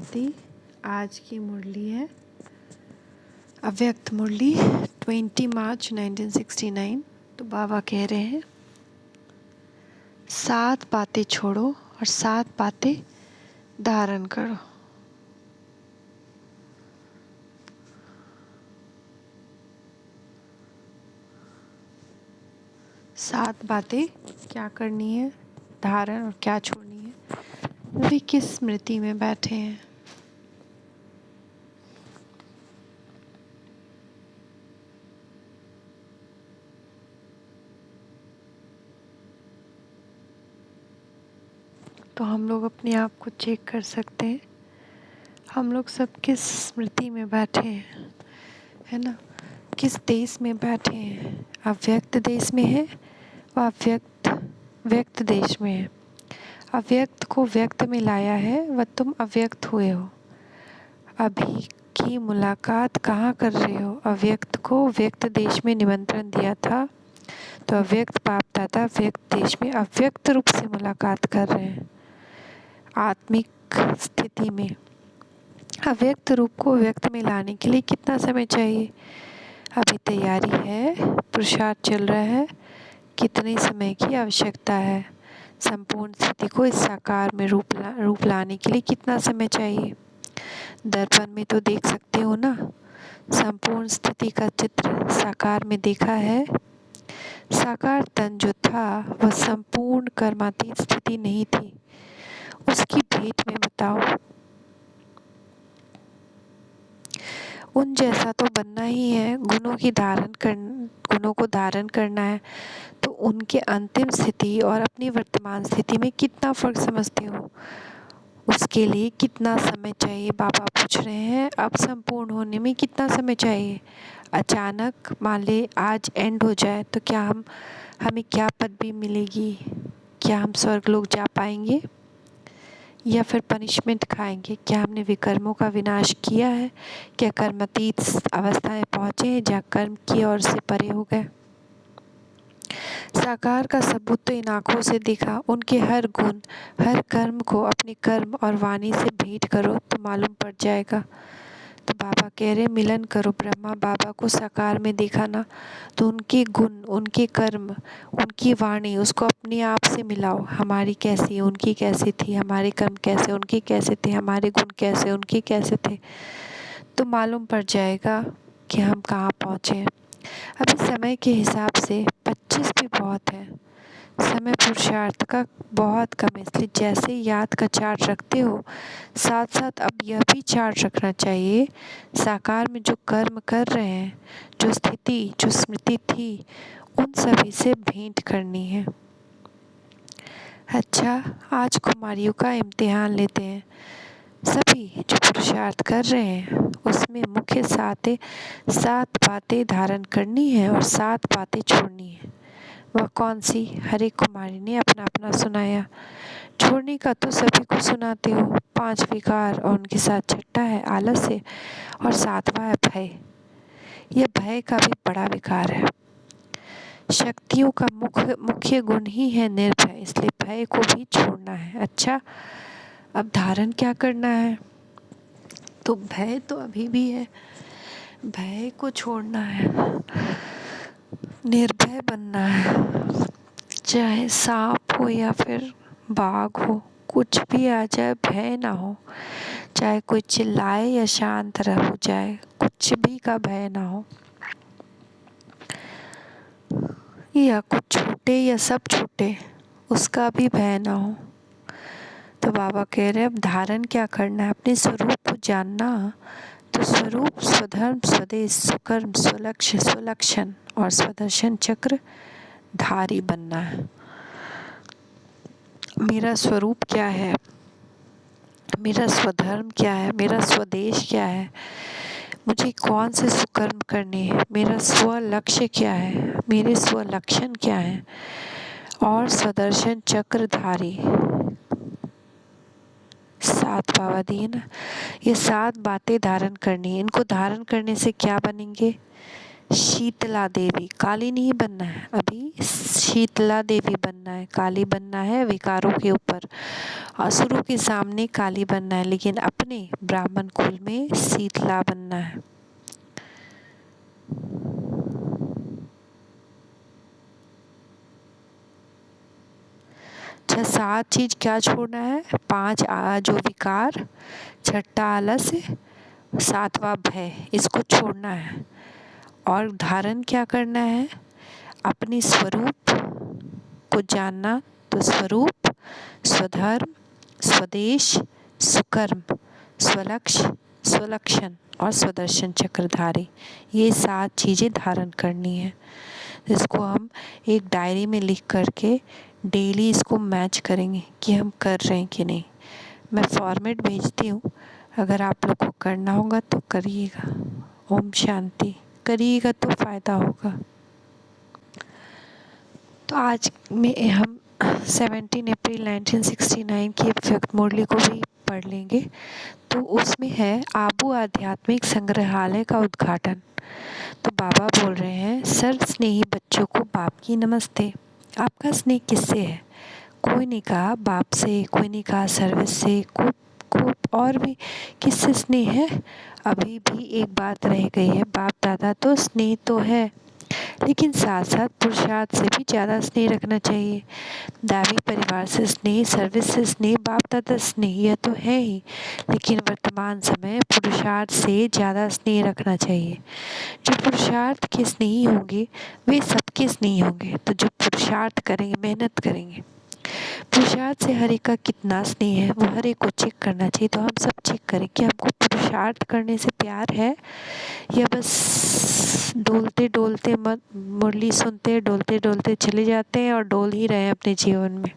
थी। आज की मुरली है अव्यक्त मुरली 20 मार्च 1969। तो बाबा कह रहे हैं, 7 बातें छोड़ो और 7 बातें धारण करो। सात बातें क्या करनी है, धारण और क्या छोड़नी है। वे किस स्मृति में बैठे हैं। तो हम लोग अपने आप को चेक कर सकते हैं, हम लोग सब किस स्मृति में बैठे हैं, है ना। किस देश में बैठे हैं। अव्यक्त देश में है व अव्यक्त व्यक्त देश में है। अव्यक्त को व्यक्त में लाया है व तुम अव्यक्त हुए हो। अभी की मुलाकात कहाँ कर रहे हो। अव्यक्त को व्यक्त देश में निमंत्रण दिया था, तो अव्यक्त बाप दादा व्यक्त देश में अव्यक्त रूप से मुलाकात कर रहे हैं। आत्मिक स्थिति में अव्यक्त रूप को व्यक्त में लाने के लिए कितना समय चाहिए। अभी तैयारी है, पुरुषार्थ चल रहा है। कितने समय की आवश्यकता है। संपूर्ण स्थिति को इस साकार में रूप लाने के लिए कितना समय चाहिए। दर्पण में तो देख सकते हो ना, संपूर्ण स्थिति का चित्र साकार में देखा है। साकार तन जो था वह संपूर्ण कर्मातीत स्थिति नहीं थी। उसकी भेंट में बताओ। उन जैसा तो बनना ही है, गुणों को धारण करना है। तो उनके अंतिम स्थिति और अपनी वर्तमान स्थिति में कितना फर्क समझते हो। उसके लिए कितना समय चाहिए बाबा पूछ रहे हैं। अब संपूर्ण होने में कितना समय चाहिए। अचानक मान ले आज एंड हो जाए तो क्या हमें क्या पदवी मिलेगी। क्या हम स्वर्गलोक जा पाएंगे या फिर पनिशमेंट खाएंगे। क्या हमने विकर्मों का विनाश किया है। क्या कर्मातीत अवस्था में पहुँचे हैं जहाँ कर्म की ओर से परे हो गए। साकार का सबूत तो इन आँखों से दिखा। उनके हर गुण हर कर्म को अपने कर्म और वाणी से भेंट करो तो मालूम पड़ जाएगा। तो बाबा कह रहे मिलन करो। ब्रह्मा बाबा को साकार में देखा ना, तो उनके गुण उनके कर्म उनकी वाणी उसको अपने आप से मिलाओ। हमारी कैसी है, उनकी कैसी थी। हमारे कर्म कैसे, उनके कैसे थे। हमारे गुण कैसे, उनके कैसे थे। तो मालूम पड़ जाएगा कि हम कहाँ पहुँचे हैं। अभी समय के हिसाब से 25 भी बहुत है। समय पुरुषार्थ का बहुत कम है। इसलिए जैसे याद का चार्ट रखते हो, साथ साथ अब यह भी चार्ट रखना चाहिए। साकार में जो कर्म कर रहे हैं, जो स्थिति जो स्मृति थी, उन सभी से भेंट करनी है। अच्छा, आज कुमारियों का इम्तिहान लेते हैं। सभी जो पुरुषार्थ कर रहे हैं उसमें मुख्य 7 बातें धारण करनी है और 7 बातें छोड़नी है। वह कौन सी। हरे कुमारी ने अपना अपना सुनाया। छोड़ने का तो सभी को सुनाते हो। 5 विकार और उनके साथ छठा है आलस्य और 7वां है भय। यह भय का भी बड़ा विकार है। शक्तियों का मुख्य गुण ही है निर्भय, इसलिए भय को भी छोड़ना है। अच्छा, अब धारण क्या करना है। तो भय तो अभी भी है, भय को छोड़ना है, निर्भय बनना है। चाहे सांप हो या फिर बाघ हो, कुछ भी आ जाए भय ना हो। चाहे कोई चिल्लाए या शांत हो जाए, कुछ भी का भय ना हो। या कुछ छूटे या सब छूटे, उसका भी भय ना हो। तो बाबा कह रहे हैं अब धारण क्या करना है। अपने स्वरूप को जानना। तो स्वरूप स्वधर्म स्वदेश स्वकर्म स्वलक्ष्य स्वलक्षण और स्वदर्शन चक्र धारी बनना है। मेरा स्वरूप क्या है, मेरा स्वधर्म क्या है, मेरा स्वदेश क्या है, मुझे कौन से सुकर्म करने हैं, मेरा स्व लक्ष्य क्या है, मेरे स्व लक्षण क्या है, और स्वदर्शन चक्रधारी 7 बाबा दिए ना। ये 7 बातें धारण करनी है। इनको धारण करने से क्या बनेंगे। शीतला देवी, काली नहीं बनना है, अभी शीतला देवी बनना है। काली बनना है विकारों के ऊपर, असुरों के सामने काली बनना है, लेकिन अपने ब्राह्मण कुल में शीतला बनना है। अच्छा, 7 चीज क्या छोड़ना है? 5 जो विकार, छठा आलस्य, 7वां भय, इसको छोड़ना है। और धारण क्या करना है? अपने स्वरूप को जानना। तो स्वरूप, स्वधर्म, स्वदेश, सुकर्म, स्वलक्ष्य, स्वलक्षण और स्वदर्शन चक्रधारी, ये 7 चीज़ें धारण करनी है। इसको हम एक डायरी में लिख करके डेली इसको मैच करेंगे कि हम कर रहे हैं कि नहीं। मैं फॉर्मेट भेजती हूँ, अगर आप लोग को करना होगा तो करिएगा। ओम शांति। करिएगा तो फ़ायदा होगा। तो आज में हम 17 अप्रैल 1969 की अव्यक्त मुरली को भी पढ़ लेंगे। तो उसमें है आबू आध्यात्मिक संग्रहालय का उद्घाटन। तो बाबा बोल रहे हैं, सर्व स्नेही बच्चों को बाप की नमस्ते। आपका स्नेह किससे है? कोई नहीं कहा बाप से, कोई नहीं कहा सर्विस से, खूब और भी किससे स्नेह है? अभी भी एक बात रह गई है, बाप दादा तो स्नेह तो है, लेकिन साथ साथ पुरुषार्थ से भी ज़्यादा स्नेह रखना चाहिए। दावी परिवार से स्नेह, सर्विस से स्नेह, बाप दादा स्नेह, यह तो है ही, लेकिन वर्तमान समय पुरुषार्थ से ज़्यादा स्नेह रखना चाहिए। जो पुरुषार्थ के स्नेही होंगे वे सबके स्नेही होंगे। तो जो पुरुषार्थ करेंगे, मेहनत करेंगे, पुरुषार्थ से हर एक का कितना स्नेह है वो हर एक को चेक करना चाहिए। तो हम सब चेक करें कि हमको पुरुषार्थ करने से प्यार है या बस डोलते डोलते मुरली सुनते डोलते डोलते चले जाते हैं और डोल ही रहे हैं अपने जीवन में।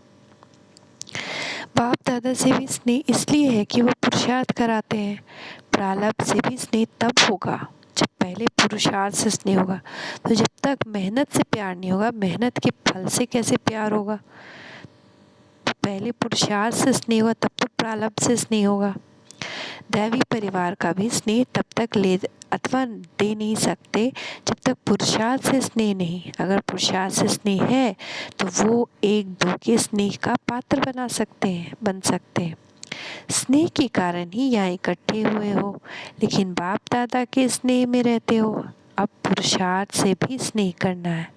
बाप दादा से भी स्नेह इसलिए है कि वो पुरुषार्थ कराते हैं। प्रारब्ध से भी स्नेह तब होगा जब पहले पुरुषार्थ से स्नेह होगा। तो जब तक मेहनत से प्यार नहीं होगा, मेहनत के फल से कैसे प्यार होगा? पहले पुरुषार्थ से स्नेह होगा, तब तो प्रारब्ध से स्नेह होगा। दैवी परिवार का भी स्नेह तब तक ले अथवा दे नहीं सकते जब तक पुरुषार्थ से स्नेह नहीं। अगर पुरुषार्थ से स्नेह है तो वो एक दो के स्नेह का पात्र बन सकते हैं। स्नेह के कारण ही यहाँ इकट्ठे हुए हो, लेकिन बाप दादा के स्नेह में रहते हो। अब पुरुषार्थ से भी स्नेह करना है,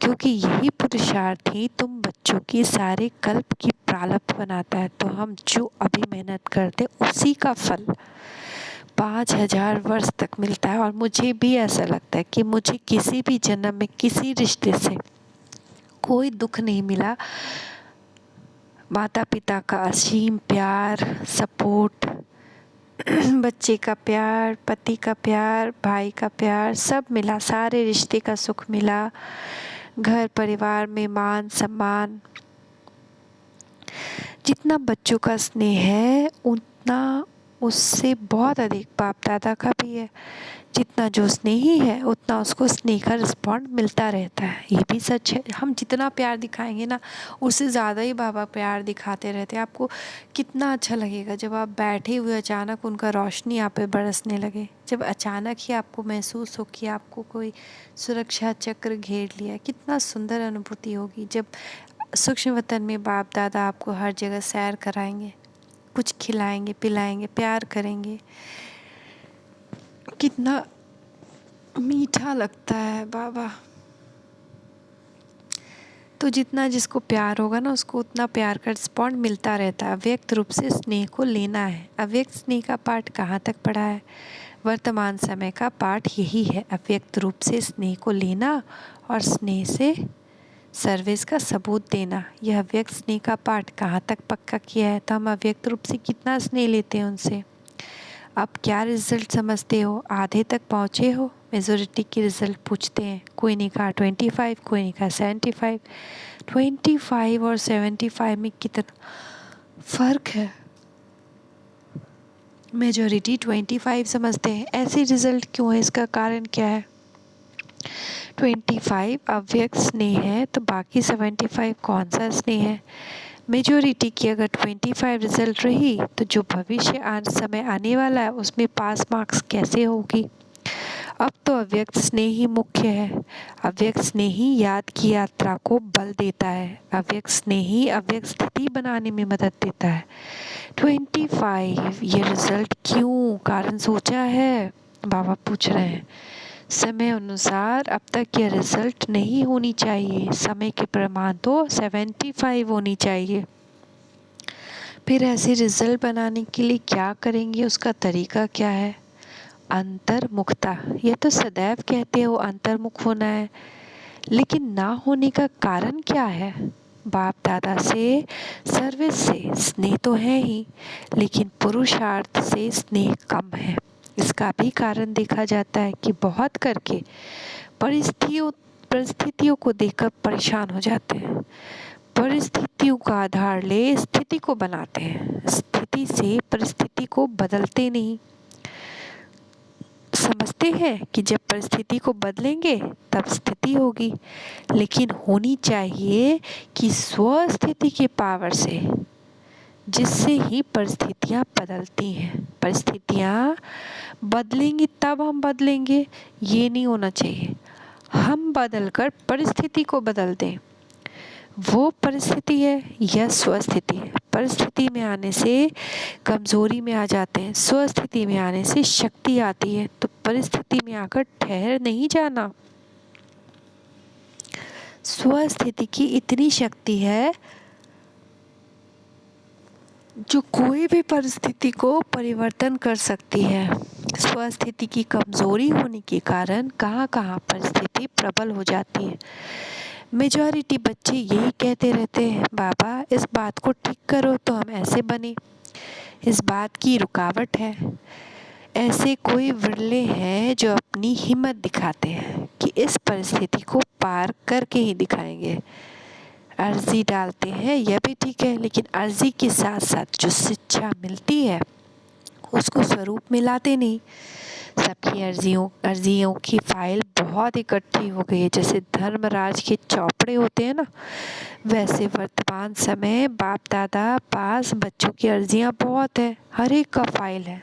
क्योंकि यही पुरुषार्थ ही तुम बच्चों की सारे कल्प की प्रारब्ध बनाता है। तो हम जो अभी मेहनत करते उसी का फल 5000 वर्ष तक मिलता है। और मुझे भी ऐसा लगता है कि मुझे किसी भी जन्म में किसी रिश्ते से कोई दुख नहीं मिला। माता पिता का असीम प्यार, सपोर्ट, बच्चे का प्यार, पति का प्यार, भाई का प्यार, सब मिला, सारे रिश्ते का सुख मिला, घर परिवार में मान सम्मान। जितना बच्चों का स्नेह है उतना उससे बहुत अधिक बाप दादा का भी है। जितना जो स्नेही है उतना उसको स्नेह का रिस्पॉन्ड मिलता रहता है। ये भी सच है। हम जितना प्यार दिखाएंगे ना, उससे ज़्यादा ही बाबा प्यार दिखाते रहते हैं। आपको कितना अच्छा लगेगा जब आप बैठे हुए अचानक उनका रोशनी आप पे बरसने लगे, जब अचानक ही आपको महसूस हो कि आपको कोई सुरक्षा चक्र घेर लिया। कितना सुंदर अनुभूति होगी जब सूक्ष्म वतन में बाप दादा आपको हर जगह सैर कराएंगे, कुछ खिलाएंगे पिलाएंगे, प्यार करेंगे। कितना मीठा लगता है बाबा। तो जितना जिसको प्यार होगा ना, उसको उतना प्यार का रिस्पॉन्ड मिलता रहता है। अव्यक्त रूप से स्नेह को लेना है। अव्यक्त स्नेह का पाठ कहाँ तक पढ़ा है? वर्तमान समय का पाठ यही है, अव्यक्त रूप से स्नेह को लेना और स्नेह से सर्विस का सबूत देना। यह अव्यक्त स्नेह का पाठ कहाँ तक पक्का किया है? तो हम अव्यक्त रूप से कितना स्नेह लेते हैं उनसे। अब क्या रिज़ल्ट समझते हो? आधे तक पहुँचे हो? मेजोरिटी की रिज़ल्ट पूछते हैं। कोई ने कहा 25, कोई ने कहा 75। 25 और 75 में कितना फ़र्क है? मेजोरिटी 25 समझते हैं। ऐसे रिज़ल्ट क्यों है? इसका कारण क्या है? 25 अव्यक्त स्नेह है तो बाकी 75 कौन सा स्नेह है? मेजोरिटी की अगर 25 रिज़ल्ट रही तो जो भविष्य समय आने वाला है उसमें पास मार्क्स कैसे होगी? अब तो अव्यक्त स्नेह ही मुख्य है। अव्यक्त स्नेह ही याद की यात्रा को बल देता है। अव्यक्त स्नेह ही अव्यक्त स्थिति बनाने में मदद देता है। 25 ये रिजल्ट क्यों, कारण सोचा है? बाबा पूछ रहे हैं। समय अनुसार अब तक यह रिजल्ट नहीं होनी चाहिए। समय के प्रमाण तो 75 होनी चाहिए। फिर ऐसे रिजल्ट बनाने के लिए क्या करेंगे, उसका तरीका क्या है? अंतर्मुखता। ये तो सदैव कहते हो अंतर्मुख होना है, लेकिन ना होने का कारण क्या है? बाप दादा से, सर्विस से स्नेह तो है ही, लेकिन पुरुषार्थ से स्नेह कम है। इसका भी कारण देखा जाता है कि बहुत करके परिस्थितियों को देखकर परेशान हो जाते हैं। परिस्थितियों का आधार ले स्थिति को बनाते हैं, स्थिति से परिस्थिति को बदलते नहीं। समझते हैं कि जब परिस्थिति को बदलेंगे तब स्थिति होगी, लेकिन होनी चाहिए कि स्वस्थिति के पावर से, जिससे ही परिस्थितियाँ बदलती हैं। परिस्थितियाँ बदलेंगी तब हम बदलेंगे, ये नहीं होना चाहिए हम बदलकर परिस्थिति को बदल दें। वो परिस्थिति है या स्वस्थिति है। परिस्थिति में आने से कमज़ोरी में आ जाते हैं, स्वस्थिति में आने से शक्ति आती है। तो परिस्थिति में आकर ठहर नहीं जाना। स्वस्थिति की इतनी शक्ति है जो कोई भी परिस्थिति को परिवर्तन कर सकती है। स्वस्थिति की कमज़ोरी होने के कारण कहाँ कहाँ परिस्थिति प्रबल हो जाती है। मेजॉरिटी बच्चे यही कहते रहते हैं, बाबा इस बात को ठीक करो तो हम ऐसे बने, इस बात की रुकावट है। ऐसे कोई विरले हैं जो अपनी हिम्मत दिखाते हैं कि इस परिस्थिति को पार करके ही दिखाएंगे। अर्जी डालते हैं, यह भी ठीक है, लेकिन अर्जी के साथ साथ जो शिक्षा मिलती है उसको स्वरूप में लाते नहीं। सबकी अर्जियों की फाइल बहुत इकट्ठी हो गई है। जैसे धर्मराज के चौपड़े होते हैं ना, वैसे वर्तमान समय बाप दादा पास बच्चों की अर्जियां बहुत है, हर एक का फाइल है।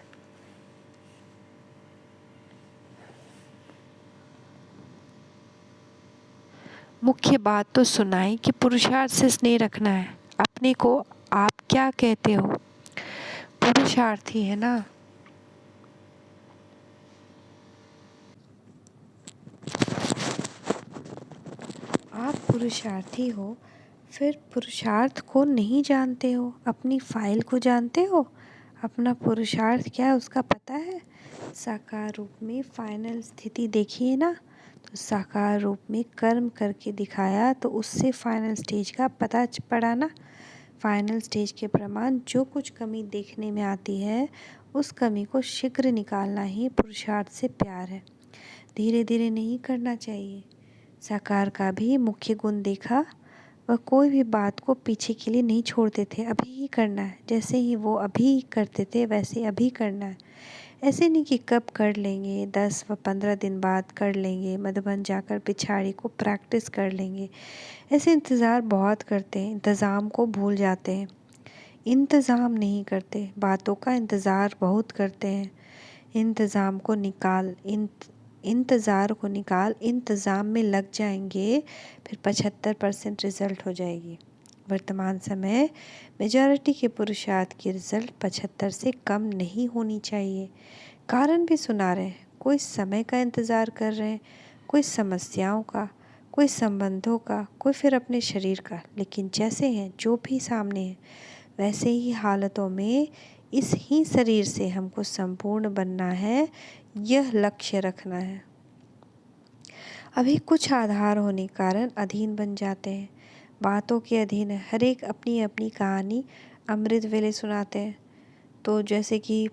मुख्य बात तो सुनाई कि पुरुषार्थ से स्नेह रखना है। अपने को आप क्या कहते हो? पुरुषार्थी है ना। आप पुरुषार्थी हो, फिर पुरुषार्थ को नहीं जानते हो, अपनी फाइल को जानते हो? अपना पुरुषार्थ क्या है उसका पता है? साकार रूप में फाइनल स्थिति देखिए ना, तो साकार रूप में कर्म करके दिखाया तो उससे फाइनल स्टेज का पता पड़ा ना। फाइनल स्टेज के प्रमाण जो कुछ कमी देखने में आती है, उस कमी को शीघ्र निकालना ही पुरुषार्थ से प्यार है। धीरे धीरे नहीं करना चाहिए। साकार का भी मुख्य गुण देखा, वह कोई भी बात को पीछे के लिए नहीं छोड़ते थे, अभी ही करना है। जैसे ही वो अभी करते थे वैसे अभी करना है। ऐसे नहीं कि कब कर लेंगे, 10 व 15 दिन बाद कर लेंगे, मधुबन जाकर पिछाड़ी को प्रैक्टिस कर लेंगे। ऐसे इंतज़ार बहुत करते हैं, इंतज़ाम को भूल जाते हैं। इंतज़ाम नहीं करते, बातों का इंतज़ार बहुत करते हैं। इंतज़ाम को निकाल, इंतज़ार को निकाल, इंतज़ाम में लग जाएंगे, फिर 75% रिज़ल्ट हो जाएगी। वर्तमान समय मेजॉरिटी के पुरुषार्थ की रिज़ल्ट 75 से कम नहीं होनी चाहिए। कारण भी सुना रहे हैं, कोई समय का इंतज़ार कर रहे हैं, कोई समस्याओं का, कोई संबंधों का, कोई फिर अपने शरीर का। लेकिन जैसे हैं, जो भी सामने है, वैसे ही हालतों में इस ही शरीर से हमको संपूर्ण बनना है, यह लक्ष्य रखना है। अभी कुछ आधार होने के कारण अधीन बन जाते हैं, बातों के अधीन है। हर एक अपनी अपनी कहानी अमृत वेले सुनाते हैं। तो जैसे कि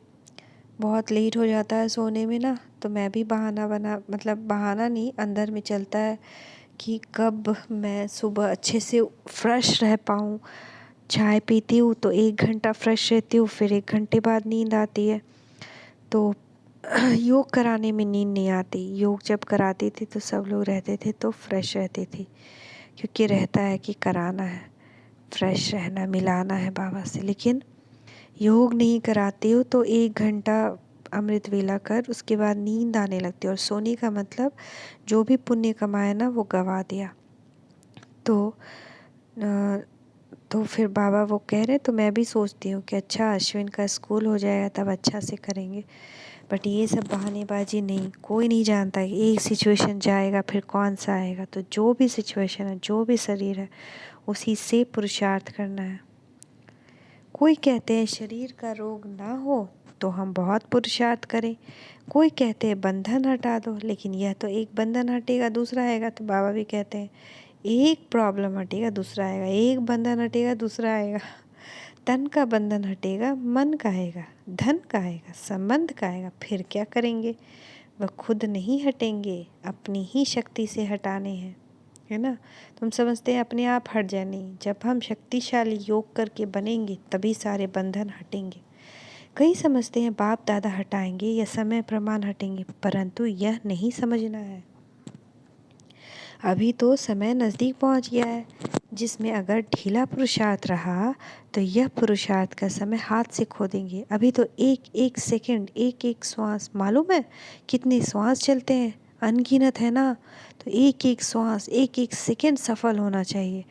बहुत लेट हो जाता है सोने में ना, तो मैं भी बहाना नहीं, अंदर में चलता है कि कब मैं सुबह अच्छे से फ्रेश रह पाऊँ। चाय पीती हूँ तो 1 घंटा फ्रेश रहती हूँ, फिर 1 घंटे बाद नींद आती है। तो योग कराने में नींद नहीं आती। योग जब कराती थी तो सब लोग रहते थे तो फ्रेश रहती थी, क्योंकि रहता है कि कराना है, फ्रेश रहना, मिलाना है बाबा से। लेकिन योग नहीं कराती हूँ तो 1 घंटा अमृत वेला कर उसके बाद नींद आने लगती है। और सोने का मतलब जो भी पुण्य कमाया ना वो गवा दिया। तो फिर बाबा वो कह रहे, तो मैं भी सोचती हूँ कि अच्छा अश्विन का स्कूल हो जाएगा तब अच्छा से करेंगे। बट ये सब बहानेबाजी नहीं, कोई नहीं जानता कि एक सिचुएशन जाएगा फिर कौन सा आएगा। तो जो भी सिचुएशन है, जो भी शरीर है, उसी से पुरुषार्थ करना है। कोई कहते हैं शरीर का रोग ना हो तो हम बहुत पुरुषार्थ करें, कोई कहते हैं बंधन हटा दो, लेकिन यह तो एक बंधन हटेगा दूसरा आएगा। तो बाबा भी कहते हैं एक प्रॉब्लम हटेगा दूसरा आएगा, एक बंधन हटेगा दूसरा आएगा। तन का बंधन हटेगा, मन का आएगा, धन का आएगा, संबंध का आएगा, फिर क्या करेंगे? वह खुद नहीं हटेंगे, अपनी ही शक्ति से हटाने हैं, है ना। तुम समझते हैं अपने आप हट जाए, नहीं, जब हम शक्तिशाली योग करके बनेंगे तभी सारे बंधन हटेंगे। कई समझते हैं बाप दादा हटाएंगे या समय प्रमाण हटेंगे, परंतु यह नहीं समझना है। अभी तो समय नज़दीक पहुंच गया है, जिसमें अगर ढीला पुरुषार्थ रहा तो यह पुरुषार्थ का समय हाथ से खो देंगे। अभी तो एक एक सेकंड, एक एक श्वास, मालूम है कितने श्वास चलते हैं? अनगिनत है ना। तो एक एक श्वास, एक एक सेकंड सफल होना चाहिए।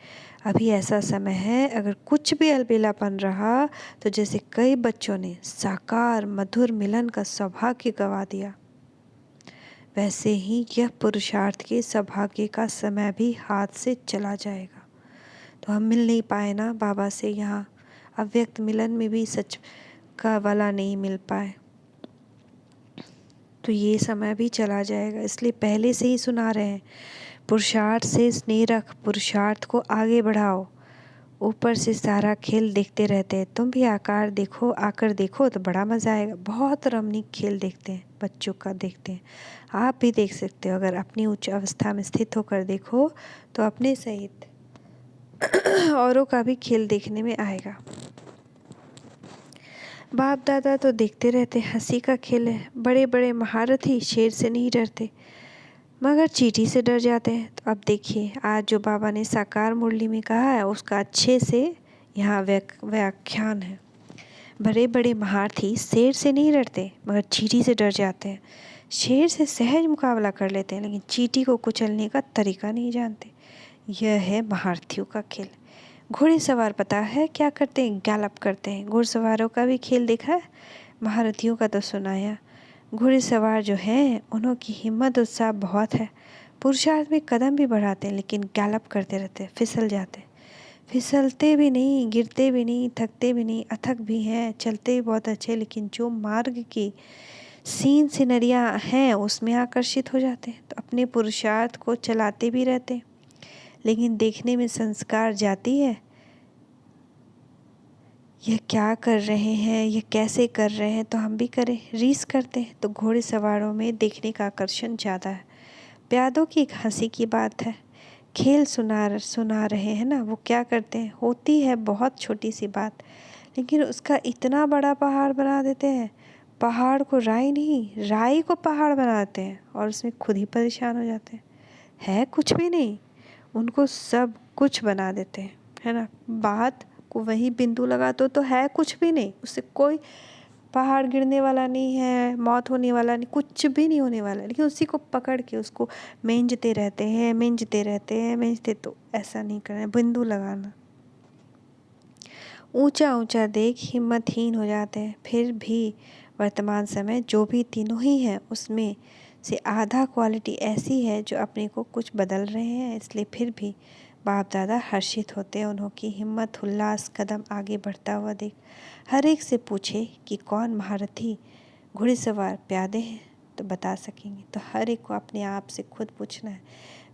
अभी ऐसा समय है, अगर कुछ भी अलबेलापन रहा तो जैसे कई बच्चों ने साकार मधुर मिलन का सौभाग्य गवा दिया, वैसे ही यह पुरुषार्थ के सौभाग्य का समय भी हाथ से चला जाएगा। तो हम मिल नहीं पाए ना बाबा से, यहाँ अव्यक्त मिलन में भी सच का वाला नहीं मिल पाए, तो ये समय भी चला जाएगा। इसलिए पहले से ही सुना रहे हैं, पुरुषार्थ से स्नेह रख, पुरुषार्थ को आगे बढ़ाओ। ऊपर से सारा खेल देखते रहते हैं, तुम भी आकर देखो तो बड़ा मज़ा आएगा। बहुत रमणीक खेल देखते हैं, बच्चों का देखते हैं, आप भी देख सकते हो। अगर अपनी उच्च अवस्था में स्थित होकर देखो तो अपने सहित औरों का भी खेल देखने में आएगा। बाप दादा तो देखते रहते, हंसी का खेल है। बड़े बड़े महारथी शेर से नहीं डरते मगर चींटी से डर जाते हैं। तो अब देखिए, आज जो बाबा ने साकार मुरली में कहा है उसका अच्छे से यहाँ व्याख्यान है। बड़े बड़े महारथी शेर से नहीं डरते मगर चींटी से डर जाते हैं। शेर से सहज मुकाबला कर लेते हैं लेकिन चींटी को कुचलने का तरीका नहीं जानते। यह है महारथियों का खेल। घोड़े सवार पता है क्या करते हैं? गैलप करते हैं। घुड़सवारों का भी खेल देखा है? महारथियों का तो सुनाया। घोड़े सवार जो हैं उन्हों की हिम्मत उत्साह बहुत है, पुरुषार्थ में कदम भी बढ़ाते हैं लेकिन गैलप करते रहते हैं, फिसल जाते हैं। फिसलते भी नहीं, गिरते भी नहीं, थकते भी नहीं, अथक भी हैं, चलते भी बहुत अच्छे, लेकिन जो मार्ग की सीन सिनरियाँ हैं उसमें आकर्षित हो जाते हैं। तो अपने पुरुषार्थ को चलाते भी रहते हैं लेकिन देखने में संस्कार जाती है, यह क्या कर रहे हैं, यह कैसे कर रहे हैं तो हम भी करें, रीस करते हैं। तो घोड़े सवारों में देखने का आकर्षण ज़्यादा है। प्यादों की एक हंसी की बात है, खेल सुना रहे हैं ना, वो क्या करते हैं, होती है बहुत छोटी सी बात लेकिन उसका इतना बड़ा पहाड़ बना देते हैं। पहाड़ को राई नहीं, राई को पहाड़ बनाते हैं और उसमें खुद ही परेशान हो जाते हैं। है कुछ भी नहीं, उनको सब कुछ बना देते हैं, है ना। बात को वही बिंदु लगा तो है कुछ भी नहीं, उससे कोई पहाड़ गिरने वाला नहीं है, मौत होने वाला नहीं, कुछ भी नहीं होने वाला, लेकिन उसी को पकड़ के उसको मेंजते रहते हैं। तो ऐसा नहीं करना है, बिंदु लगाना। ऊंचा ऊंचा देख हिम्मतहीन हो जाते हैं। फिर भी वर्तमान समय जो भी तीनों ही हैं उसमें से आधा क्वालिटी ऐसी है जो अपने को कुछ बदल रहे हैं, इसलिए फिर भी बाप दादा हर्षित होते हैं उन्हों की हिम्मत उल्लास कदम आगे बढ़ता हुआ देख। हर एक से पूछे कि कौन महारथी घुड़सवार प्यादे हैं तो बता सकेंगे। तो हर एक को अपने आप से खुद पूछना है,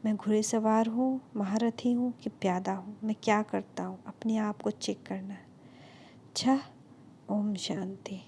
मैं घुड़सवार हूँ, महारथी हूँ कि प्यादा हूँ, मैं क्या करता हूँ, अपने आप को चेक करना है। अच्छा, ओम शांति।